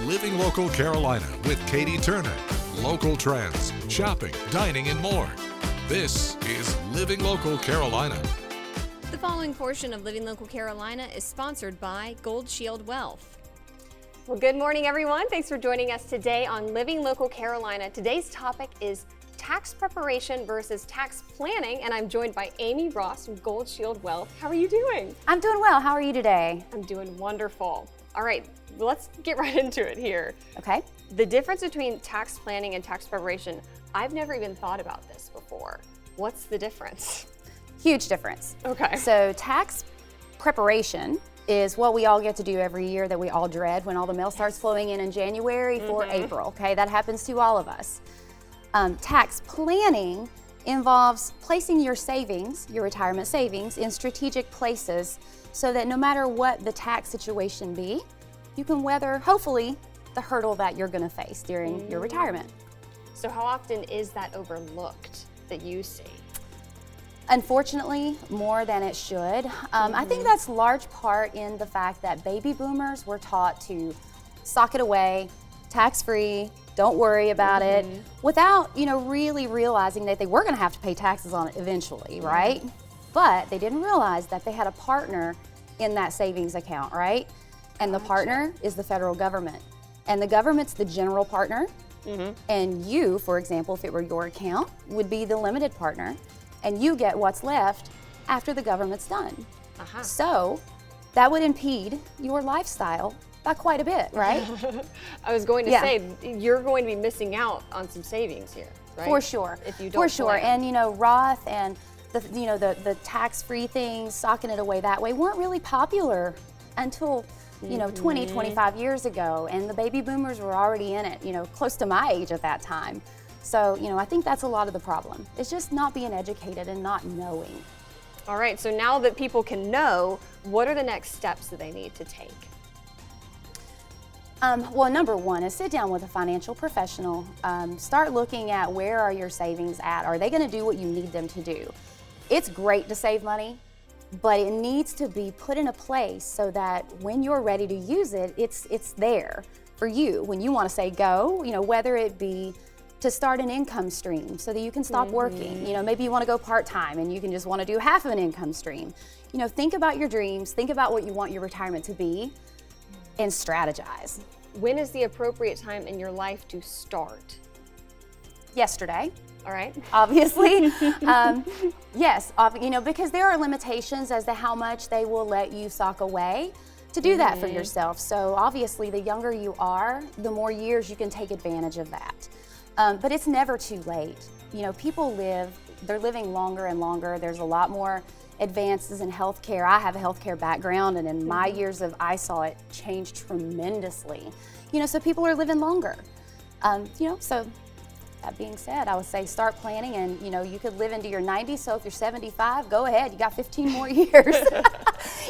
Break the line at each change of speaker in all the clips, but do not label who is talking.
Living Local Carolina with Katie Turner. Local trends, shopping, dining, and more. This is Living Local Carolina.
The following portion of Living Local Carolina is sponsored by Gold Shield Wealth.
Well, good morning, everyone. Thanks for joining us today on Living Local Carolina. Today's topic is tax preparation versus tax planning, and I'm joined by Amy Ross from Gold Shield Wealth. How are you doing?
I'm doing well. How are you today?
I'm doing wonderful. All right, let's get right into it here.
Okay.
The difference between tax planning and tax preparation, I've never even thought about this before. What's the difference?
Huge difference.
Okay.
So tax preparation is what we all get to do every year that we all dread when all the mail starts flowing in January for April. Okay, that happens to all of us. Tax planning involves placing your savings, your retirement savings, in strategic places so that no matter what the tax situation be, you can weather, hopefully, the hurdle that you're going to face during your retirement.
So how often is that overlooked that you see?
Unfortunately, more than it should. I think that's large part in the fact that baby boomers were taught to sock it away, tax-free, don't worry about it, without, really realizing that they were going to have to pay taxes on it eventually, right? But they didn't realize that they had a partner in that savings account, right? And the partner is the federal government. And the government's the general partner. And you, for example, if it were your account, would be the limited partner. And you get what's left after the government's done. So that would impede your lifestyle by quite a bit, right?
I was going to say, you're going to be missing out on some savings here, right?
For sure.
If you don't
For sure.
plan.
And Roth and the tax-free things, socking it away that way, weren't really popular until 20, 25 years ago. And the baby boomers were already in it, close to my age at that time. So, I think that's a lot of the problem. It's just not being educated and not knowing.
All right, so now that people can know, what are the next steps that they need to take?
Well, number one is sit down with a financial professional. Start looking at where are your savings at. Are they going to do what you need them to do? It's great to save money, but it needs to be put in a place so that when you're ready to use it, it's there for you. When you want to say go, whether it be to start an income stream so that you can stop working. Maybe you want to go part-time and you can just want to do half of an income stream. Think about your dreams, think about what you want your retirement to be, and strategize.
When is the appropriate time in your life to start?
Yesterday.
All right.
Obviously. Yes, because there are limitations as to how much they will let you sock away to do that for yourself. So obviously, the younger you are, the more years you can take advantage of that. But it's never too late. People they're living longer and longer. There's a lot more advances in healthcare. I have a healthcare background, and in my years I saw it change tremendously. So people are living longer. So that being said, I would say start planning, and you could live into your 90s. So if you're 75, go ahead. You got 15 more years.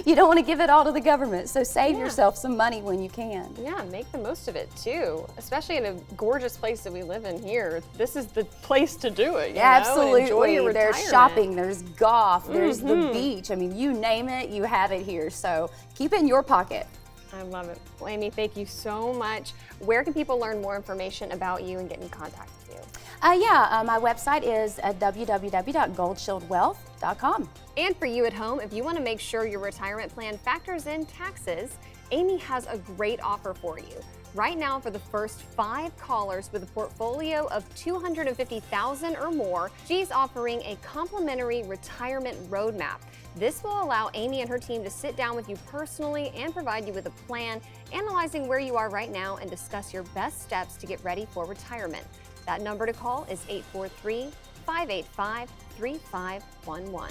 You don't want to give it all to the government. So save yourself some money when you can.
Yeah, make the most of it too. Especially in a gorgeous place that we live in here. This is the place to do it.
Absolutely.
And enjoy your
There's
retirement.
shopping, there's golf, there's the beach. I mean, you name it, you have it here. So keep it in your pocket.
I love it. Well, Amy, thank you so much. Where can people learn more information about you and get in contact with you?
My website is www.goldshieldwealth.com.
And for you at home, if you want to make sure your retirement plan factors in taxes, Amy has a great offer for you. Right now, for the first 5 callers with a portfolio of $250,000 or more, she's offering a complimentary retirement roadmap. This will allow Amy and her team to sit down with you personally and provide you with a plan, analyzing where you are right now and discuss your best steps to get ready for retirement. That number to call is 843-585-3511.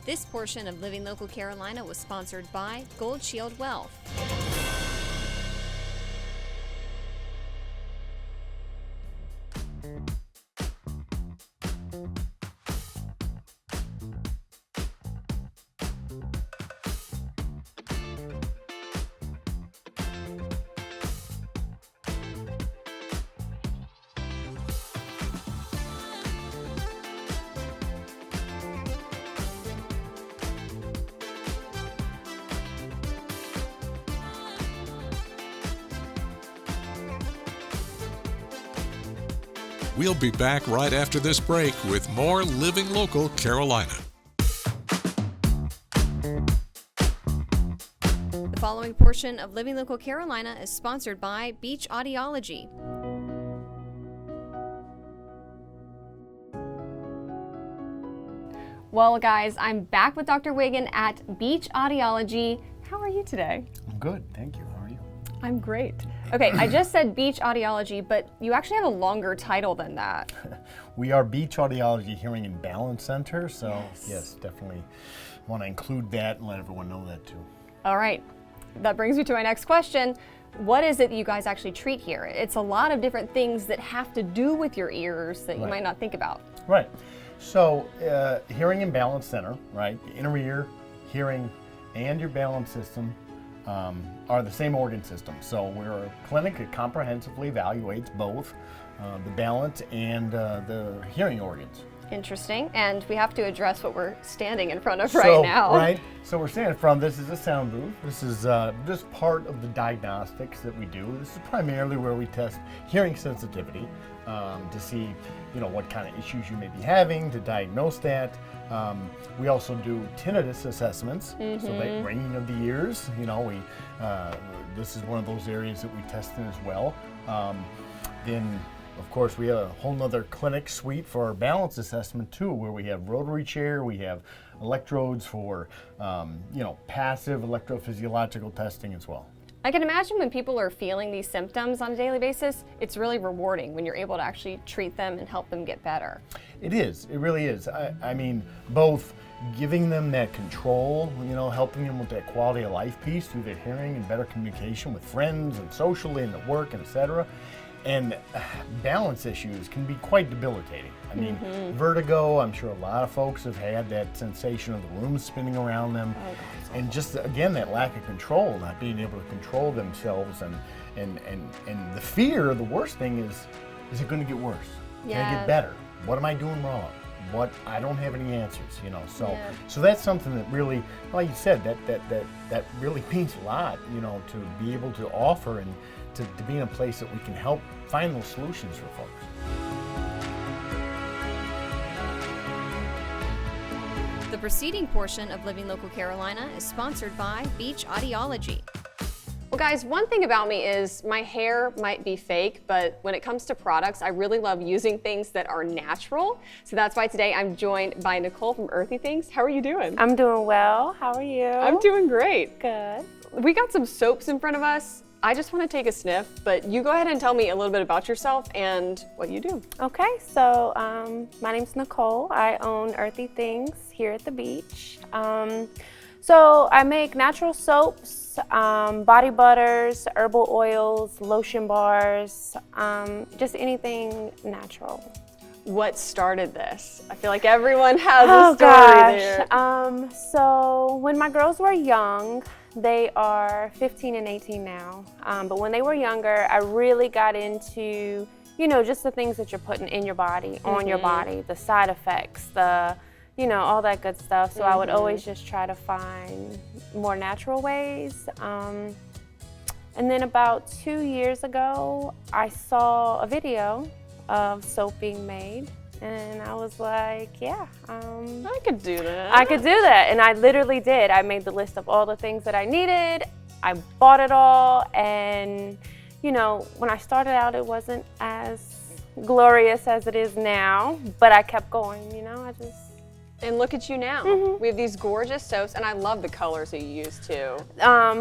This portion of Living Local Carolina was sponsored by Gold Shield Wealth.
We'll be back right after this break with more Living Local Carolina.
The following portion of Living Local Carolina is sponsored by Beach Audiology.
Well, guys, I'm back with Dr. Wiggin at Beach Audiology. How are you today?
I'm good, thank you. How are you?
I'm great. Okay, I just said Beach Audiology, but you actually have a longer title than that.
We are Beach Audiology Hearing and Balance Center, so yes, definitely want to include that and let everyone know that too.
All right, that brings me to my next question. What is it that you guys actually treat here? It's a lot of different things that have to do with your ears that you might not think about.
Right. So, Hearing and Balance Center, right? The inner ear, hearing, and your balance system are the same organ system. So we're a clinic that comprehensively evaluates both the balance and the hearing organs.
Interesting. And we have to address what we're standing in front of right now.
Right. So we're standing in front. This is a sound booth. This is just part of the diagnostics that we do. This is primarily where we test hearing sensitivity to see, what kind of issues you may be having, to diagnose that. We also do tinnitus assessments, so that ringing of the ears. This is one of those areas that we test in as well. Then, of course, we have a whole nother clinic suite for our balance assessment too, where we have rotary chair, we have electrodes for, passive electrophysiological testing as well.
I can imagine when people are feeling these symptoms on a daily basis, it's really rewarding when you're able to actually treat them and help them get better.
It is. It really is. I mean, both giving them that control, helping them with that quality of life piece through their hearing and better communication with friends and socially and at work and et cetera. And balance issues can be quite debilitating. I mean, vertigo, I'm sure a lot of folks have had that sensation of the room spinning around them. Oh, God, and just, again, that lack of control, not being able to control themselves. And the fear, the worst thing is it going to get worse? Can it get better? What am I doing wrong? I don't have any answers, So that's something that really, like you said, that really means a lot, to be able to offer and to be in a place that we can help find those solutions for folks.
The preceding portion of Living Local Carolina is sponsored by Beach Audiology.
Well, guys, one thing about me is my hair might be fake, but when it comes to products, I really love using things that are natural. So that's why today I'm joined by Nicole from Earthy Things. How are you doing?
I'm doing well. How are you?
I'm doing great.
Good.
We got some soaps in front of us. I just want to take a sniff, but you go ahead and tell me a little bit about yourself and what you do.
Okay, so my name's Nicole. I own Earthy Things here at the beach. So I make natural soaps, body butters, herbal oils, lotion bars, just anything natural.
What started this? I feel like everyone has a story there.
So when my girls were young, they are 15 and 18 now, but when they were younger, I really got into, just the things that you're putting in your body, on your body, the side effects, all that good stuff. So I would always just try to find more natural ways. And then about 2 years ago, I saw a video of soap being made. And I was like,
I could do that.
I could do that. And I literally did. I made the list of all the things that I needed. I bought it all. And, when I started out, it wasn't as glorious as it is now. But I kept going,
And look at you now. We have these gorgeous soaps, and I love the colors that you use too.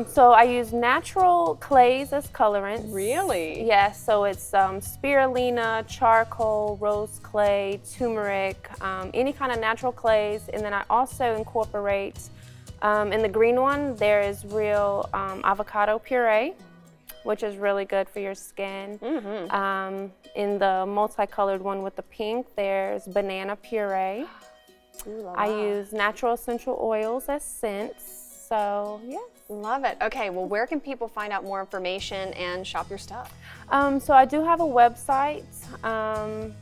So I use natural clays as colorants.
Really?
Yes, so it's spirulina, charcoal, rose clay, turmeric, any kind of natural clays. And then I also incorporate, in the green one, there is real avocado puree, which is really good for your skin. In the multicolored one with the pink, there's banana puree. I use natural essential oils as scents, so yeah.
Love it. Okay, well, where can people find out more information and shop your stuff?
So I do have a website.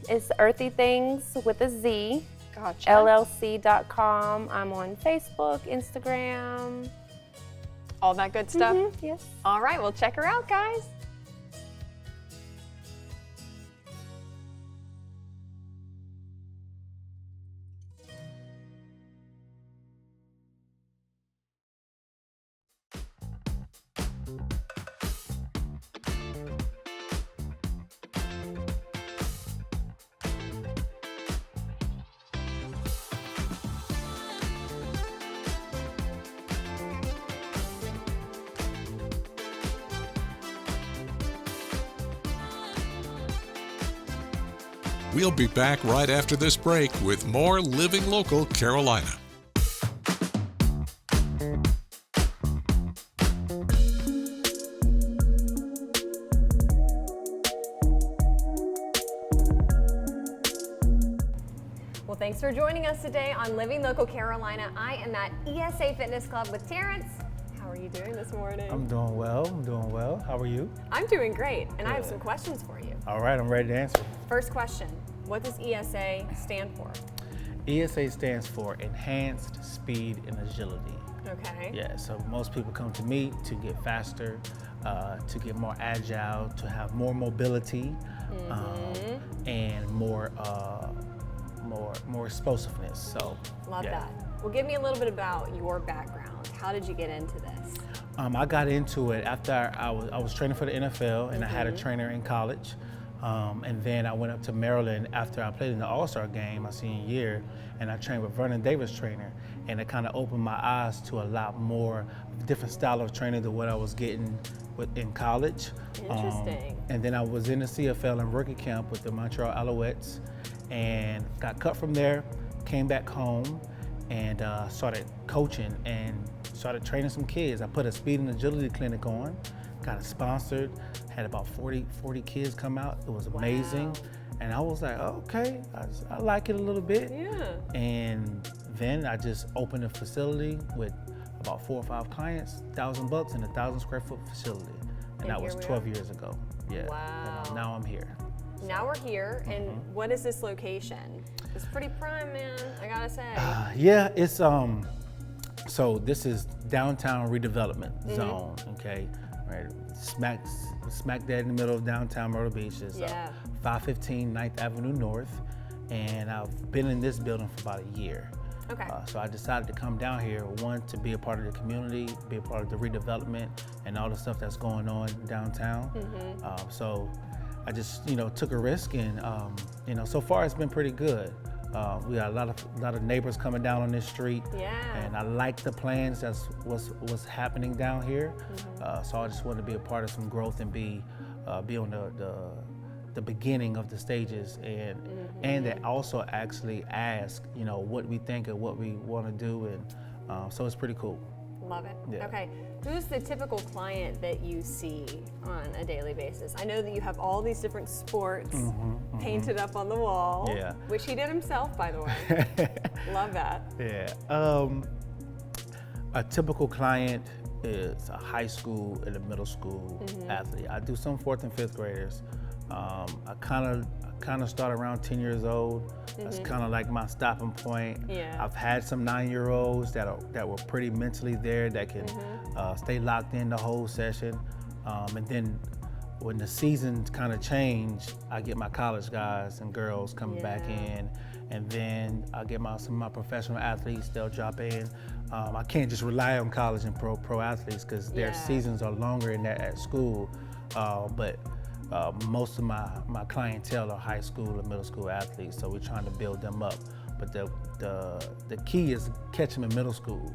It's Earthy Things with a Z,
Gotcha.
LLC.com. I'm on Facebook, Instagram.
All that good stuff?
Yes.
All right, well, check her out, guys.
We'll be back right after this break with more Living Local Carolina.
Well, thanks for joining us today on Living Local Carolina. I am at ESA Fitness Club with Terrence. How are you doing this morning?
I'm doing well. How are you?
I'm doing great, and I have some questions for you.
All right, I'm ready to answer.
First question, what does ESA stand for?
ESA stands for Enhanced Speed and Agility.
Okay.
Yeah, so most people come to me to get faster, to get more agile, to have more mobility, and more explosiveness. So
Love
yeah.
that. Well, give me a little bit about your background. How did you get into this?
I got into it after I was training for the NFL, and I had a trainer in college. And then I went up to Maryland after I played in the All-Star game my senior year, and I trained with Vernon Davis trainer, and it kind of opened my eyes to a lot more different style of training than what I was getting in college.
Interesting.
And then I was in the CFL in rookie camp with the Montreal Alouettes, and got cut from there, came back home, and started coaching and started training some kids. I put a speed and agility clinic on, got it sponsored, had about 40 kids come out. It was amazing.
Wow.
And I was like, okay, I like it a little bit.
Yeah.
And then I just opened a facility with about 4 or 5 clients, $1,000 in a 1,000 square foot facility. And that
here
was
we
12
are.
years ago. Yeah.
Wow.
And now I'm here.
Now we're here, and what is this location? It's pretty prime, man, I gotta say.
Yeah, it's so this is downtown redevelopment zone, okay? Right, smack dead in the middle of downtown Myrtle Beach is
Yeah.
515 9th Avenue North, and I've been in this building for about a year.
Okay.
So I decided to come down here, one, to be a part of the community, be a part of the redevelopment and all the stuff that's going on downtown. So I just, took a risk, and so far it's been pretty good. We got a lot of neighbors coming down on this street,
Yeah.
and I like the plans that's what's happening down here. So I just wanted to be a part of some growth and be on the beginning of the stages, and that also actually ask what we think and what we want to do, and so it's pretty cool.
Love it.
Yeah.
Okay, who's the typical client that you see on a daily basis? I know that you have all these different sports painted up on the wall,
Yeah.
which he did himself, by the way. Love that.
Yeah. A typical client is a high school and a middle school athlete. I do some 4th and 5th graders. I kind of start around 10 years old. That's kind of like my stopping point.
Yeah.
I've had some 9-year-olds that were pretty mentally there, that can stay locked in the whole session. And then when the seasons kind of change, I get my college guys and girls coming back in, and then I get some of my professional athletes. They'll drop in. I can't just rely on college and pro athletes, because their seasons are longer in that at school. But most of my clientele are high school and middle school athletes, so we're trying to build them up. But the key is catch them in middle school.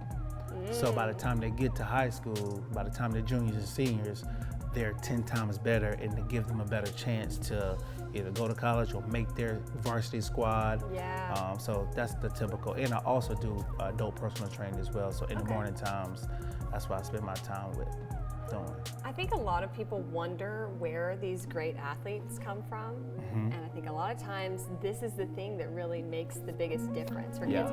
So by the time they get to high school, by the time they're juniors and seniors, they're 10 times better, and to give them a better chance to either go to college or make their varsity squad.
Yeah.
So that's the typical. And I also do adult personal training as well. So in the morning times, that's what I spend my time with doing.
I think a lot of people wonder where these great athletes come from, and I think a lot of times this is the thing that really makes the biggest difference for kids.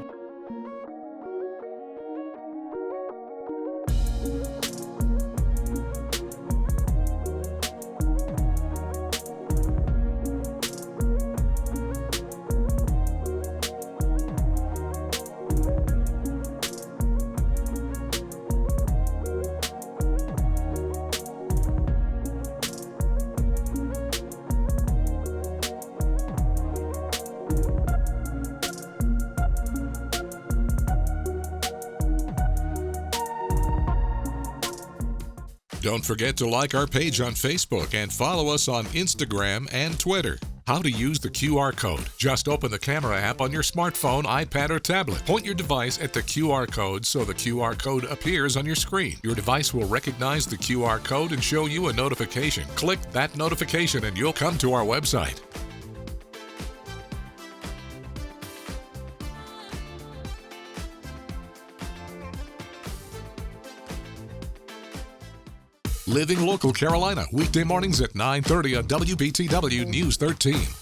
Don't forget to like our page on Facebook and follow us on Instagram and Twitter. How to use the QR code. Just open the camera app on your smartphone, iPad, or tablet. Point your device at the QR code so the QR code appears on your screen. Your device will recognize the QR code and show you a notification. Click that notification and you'll come to our website. Living Local Carolina, weekday mornings at 9:30 on WBTW News 13.